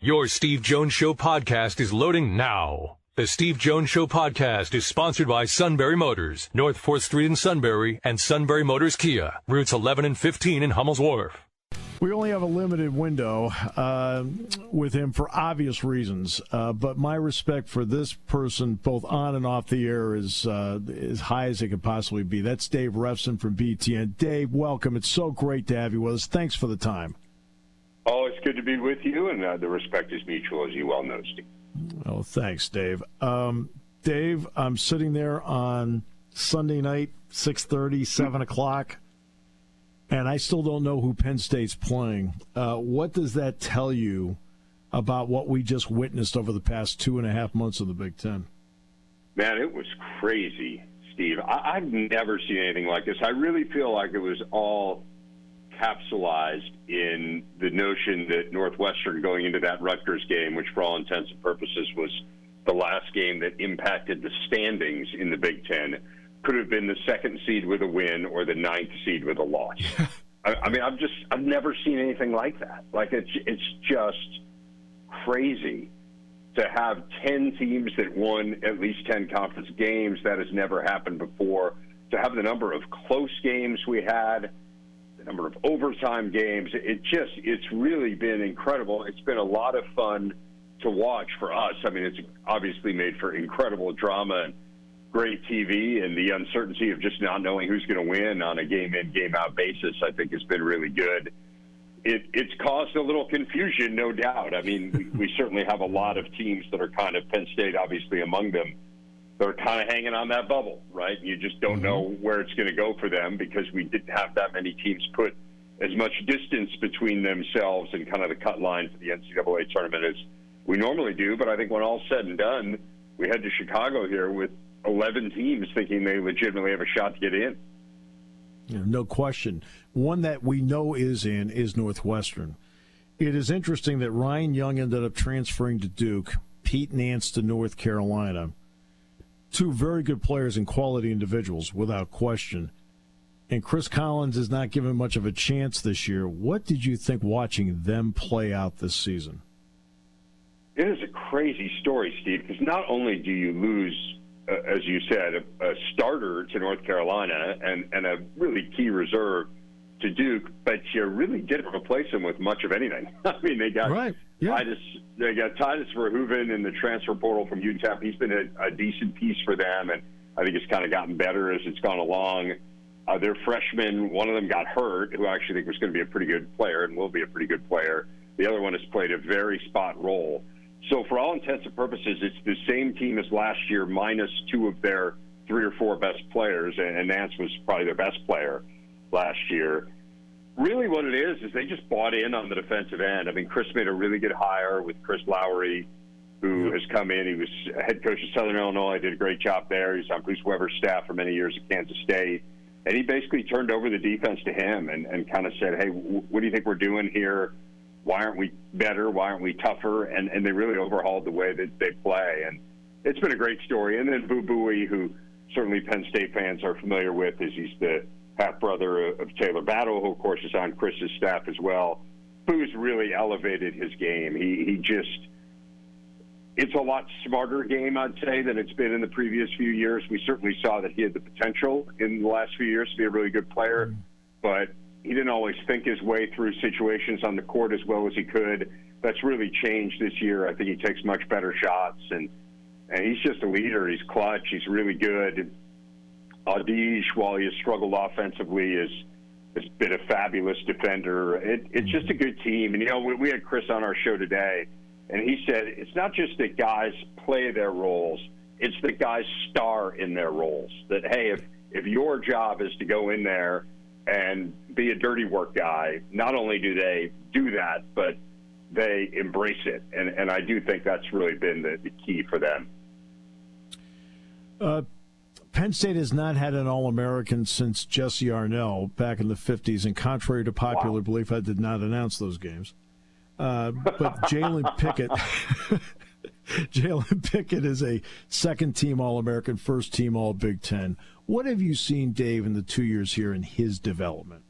Your Steve Jones Show podcast is loading now. The Steve Jones Show podcast is sponsored by Sunbury Motors, North 4th Street in Sunbury, and Sunbury Motors Kia, routes 11 and 15 in Hummel's Wharf. We only have a limited window with him for obvious reasons, but my respect for this person, both on and off the air, is as high as it could possibly be. That's Dave Revsine from BTN. Dave, welcome. It's so great to have you with us. Thanks for the time. Oh, it's good to be with you, and the respect is mutual, as you well know, Steve. Oh, thanks, Dave. Dave, I'm sitting there on Sunday night, 6:30, 7 o'clock, and I still don't know who Penn State's playing. What does that tell you about what we just witnessed over the past 2.5 months of the Big Ten? Man, it was crazy, Steve. I've never seen anything like this. I really feel like it was all capsulized in the notion that Northwestern going into that Rutgers game, which for all intents and purposes was the last game that impacted the standings in the Big Ten, could have been the second seed with a win or the ninth seed with a loss. I mean, I've never seen anything like that. Like, it's just crazy to have 10 teams that won at least 10 conference games. That has never happened before. To have the number of close games we had, the number of overtime games, it's really been incredible. It's been a lot of fun to watch for us. I mean, it's obviously made for incredible drama and great TV, and the uncertainty of just not knowing who's going to win on a game-in, game-out basis, I think, has been really good. It's caused a little confusion, no doubt. I mean, we certainly have a lot of teams that are kind of, Penn State obviously among them, they're kind of hanging on that bubble, right? You just don't know where it's going to go for them because we didn't have that many teams put as much distance between themselves and kind of the cut line for the NCAA tournament as we normally do. But I think when all's said and done, we head to Chicago here with 11 teams thinking they legitimately have a shot to get in. Yeah, no question. One that we know is in is Northwestern. It is interesting that Ryan Young ended up transferring to Duke, Pete Nance to North Carolina. Two very good players and quality individuals, without question. And Chris Collins is not given much of a chance this year. What did you think watching them play out this season? It is a crazy story, Steve, because not only do you lose, as you said, a starter to North Carolina and a really key reserve to Duke, but you really didn't replace him with much of anything. I mean, they got Titus Verhoeven in the transfer portal from UTEP. He's been a decent piece for them, and I think it's kind of gotten better as it's gone along. Their freshmen, one of them got hurt, who I actually think was going to be a pretty good player and will be a pretty good player. The other one has played a very spot role. So for all intents and purposes, it's the same team as last year minus two of their 3 or 4 best players, and Nance was probably their best player last year. Really what it is they just bought in on the defensive end. I mean, Chris made a really good hire with Chris Lowry, who has come in. He was head coach of Southern Illinois, did a great job there. He's on Bruce Weber's staff for many years at Kansas State. And he basically turned over the defense to him and kind of said, hey, what do you think we're doing here? Why aren't we better? Why aren't we tougher? And they really overhauled the way that they play. And it's been a great story. And then Boo Buie, who certainly Penn State fans are familiar with, is he's the half-brother of Taylor Battle, who, of course, is on Chris's staff as well. Boo's really elevated his game. It's a lot smarter game, I'd say, than it's been in the previous few years. We certainly saw that he had the potential in the last few years to be a really good player, but he didn't always think his way through situations on the court as well as he could. That's really changed this year. I think he takes much better shots, and he's just a leader. He's clutch. He's really good. Adige, while he has struggled offensively, has been a fabulous defender. It's just a good team. And, you know, we had Chris on our show today, and he said it's not just that guys play their roles, it's that guys star in their roles. That, hey, if your job is to go in there and be a dirty work guy, not only do they do that, but they embrace it. And I do think that's really been the key for them. Penn State has not had an All-American since Jesse Arnell back in the 50s, and contrary to popular belief, I did not announce those games. But Jalen Pickett is a second-team All-American, first-team All-Big Ten. What have you seen, Dave, in the 2 years here in his development?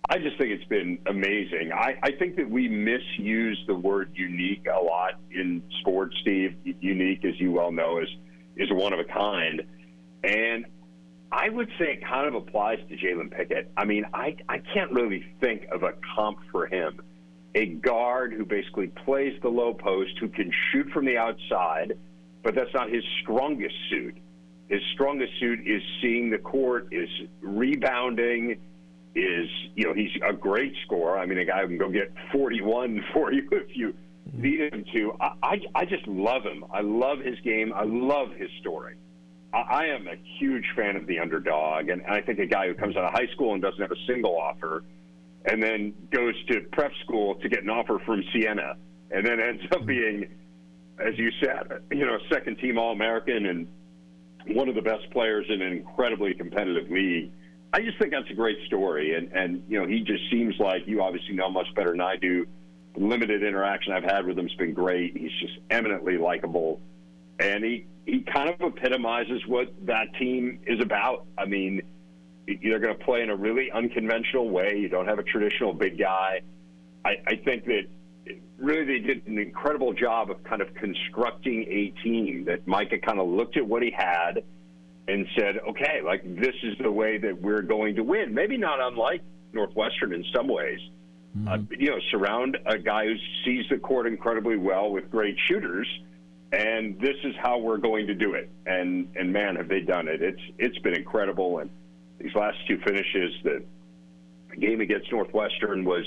I just think it's been amazing. I think that we misuse the word unique a lot in sports, Steve. Unique, as you well know, is one of a kind. And I would say it kind of applies to Jalen Pickett. I mean, I can't really think of a comp for him. A guard who basically plays the low post, who can shoot from the outside, but that's not his strongest suit. His strongest suit is seeing the court, is rebounding, he's a great scorer. I mean, a guy who can go get 41 for you if you need him to. I just love him. I love his game. I love his story. I am a huge fan of the underdog, and I think a guy who comes out of high school and doesn't have a single offer and then goes to prep school to get an offer from Siena and then ends up being, as you said, second-team All-American and one of the best players in an incredibly competitive league. I just think that's a great story, and he just seems like, you obviously know much better than I do. The limited interaction I've had with him has been great. He's just eminently likable, and he kind of epitomizes what that team is about. I mean, they're going to play in a really unconventional way. You don't have a traditional big guy. I think that really they did an incredible job of kind of constructing a team that Micah kind of looked at what he had and said, okay, like, this is the way that we're going to win. Maybe not unlike Northwestern in some ways. Surround a guy who sees the court incredibly well with great shooters, and this is how we're going to do it. And man, have they done it. It's been incredible. And these last two finishes, the game against Northwestern was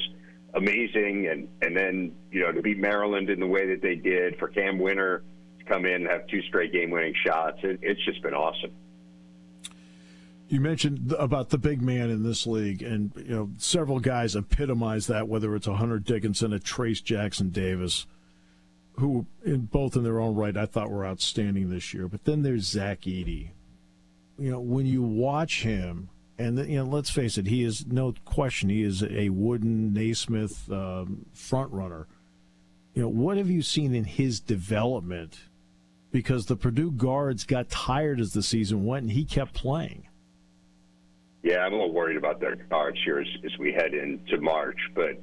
amazing. And then, to beat Maryland in the way that they did, for Cam Winter to come in and have two straight game-winning shots, it's just been awesome. You mentioned about the big man in this league, and several guys epitomize that, whether it's a Hunter Dickinson, a Trace Jackson Davis, who both in their own right I thought were outstanding this year. But then there's Zach Edey. When you watch him, and let's face it, he is, no question, he is a Wooden Naismith front runner. What have you seen in his development? Because the Purdue guards got tired as the season went, and he kept playing. Yeah, I'm a little worried about their guards here as we head into March. But,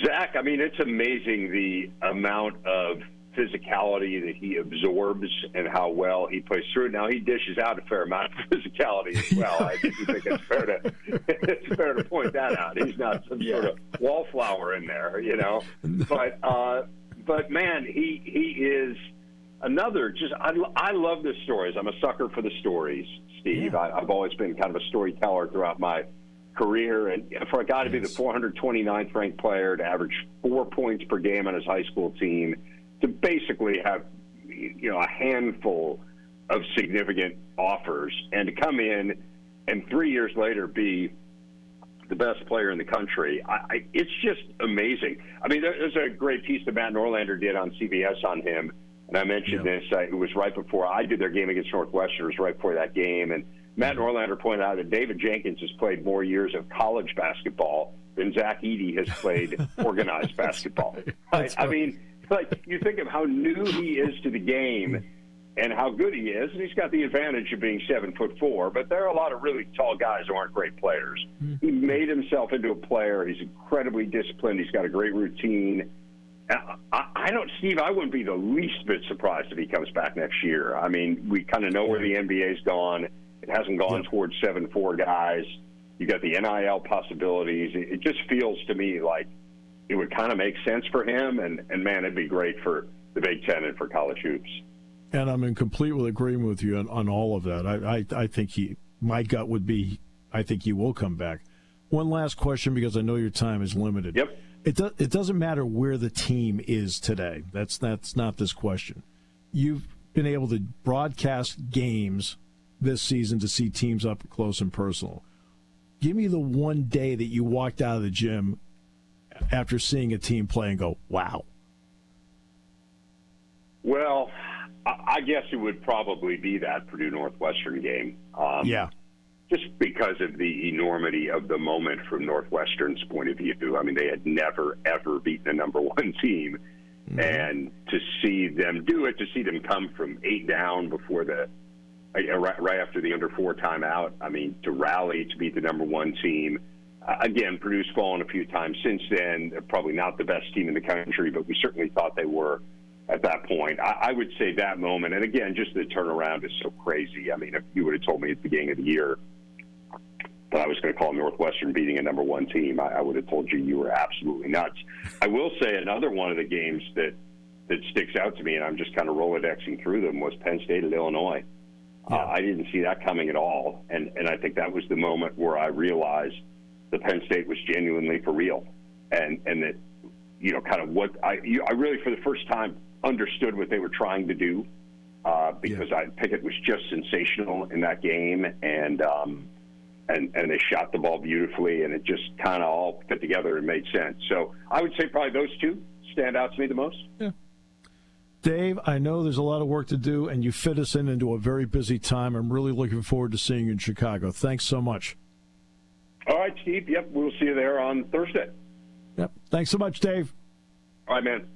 Zach, I mean, it's amazing the amount of physicality that he absorbs and how well he plays through it. Now, he dishes out a fair amount of physicality as well. I think it's fair to point that out. He's not some sort of wallflower in there, But man, he is another. I love the stories. I'm a sucker for the stories, Steve. Yeah. I've always been kind of a storyteller throughout my career, and for a guy to be the 429th ranked player, to average 4 points per game on his high school team, to basically have a handful of significant offers, and to come in and 3 years later be the best player in the country, it's just amazing. I mean, there's a great piece that Matt Norlander did on CBS on him, and I mentioned this. It was right before I did their game against Northwestern. It was right before that game, and Matt Norlander pointed out that David Jenkins has played more years of college basketball than Zach Edey has played organized basketball. Right? I mean, like, you think of how new he is to the game and how good he is, and he's got the advantage of being 7'4", but there are a lot of really tall guys who aren't great players. He made himself into a player. He's incredibly disciplined. He's got a great routine. Steve, I wouldn't be the least bit surprised if he comes back next year. I mean, we kind of know where the NBA's gone. It hasn't gone towards 7'4" guys. You got the NIL possibilities. It just feels to me like it would kind of make sense for him, and man, it'd be great for the Big Ten and for college hoops. And I'm in complete agreement with you on all of that. I think my gut would be, I think he will come back. One last question, because I know your time is limited. Yep. It doesn't matter where the team is today. That's not this question. You've been able to broadcast games this season to see teams up close and personal. Give me the one day that you walked out of the gym after seeing a team play and go, wow. Well, I guess it would probably be that Purdue Northwestern game. Just because of the enormity of the moment from Northwestern's point of view. I mean, they had never, ever beaten a number one team. And to see them do it, to see them come from 8 down before right after the under 4 timeout, I mean, to rally to beat the number one team, Again, Purdue's fallen a few times since then. They're probably not the best team in the country, but we certainly thought they were at that point. I would say that moment, and again, just the turnaround is so crazy. I mean, if you would have told me at the beginning of the year that I was going to call Northwestern beating a number one team, I would have told you were absolutely nuts. I will say another one of the games that sticks out to me, and I'm just kind of Rolodexing through them, was Penn State at Illinois. Yeah. I didn't see that coming at all, and I think that was the moment where I realized that Penn State was genuinely for real, and that, you know, kind of what I really, for the first time, understood what they were trying to do, because Pickett was just sensational in that game, and they shot the ball beautifully, and it just kind of all fit together and made sense. So I would say probably those two stand out to me the most. Yeah. Dave, I know there's a lot of work to do, and you fit us into a very busy time. I'm really looking forward to seeing you in Chicago. Thanks so much. All right, Steve. Yep, we'll see you there on Thursday. Yep. Thanks so much, Dave. All right, man.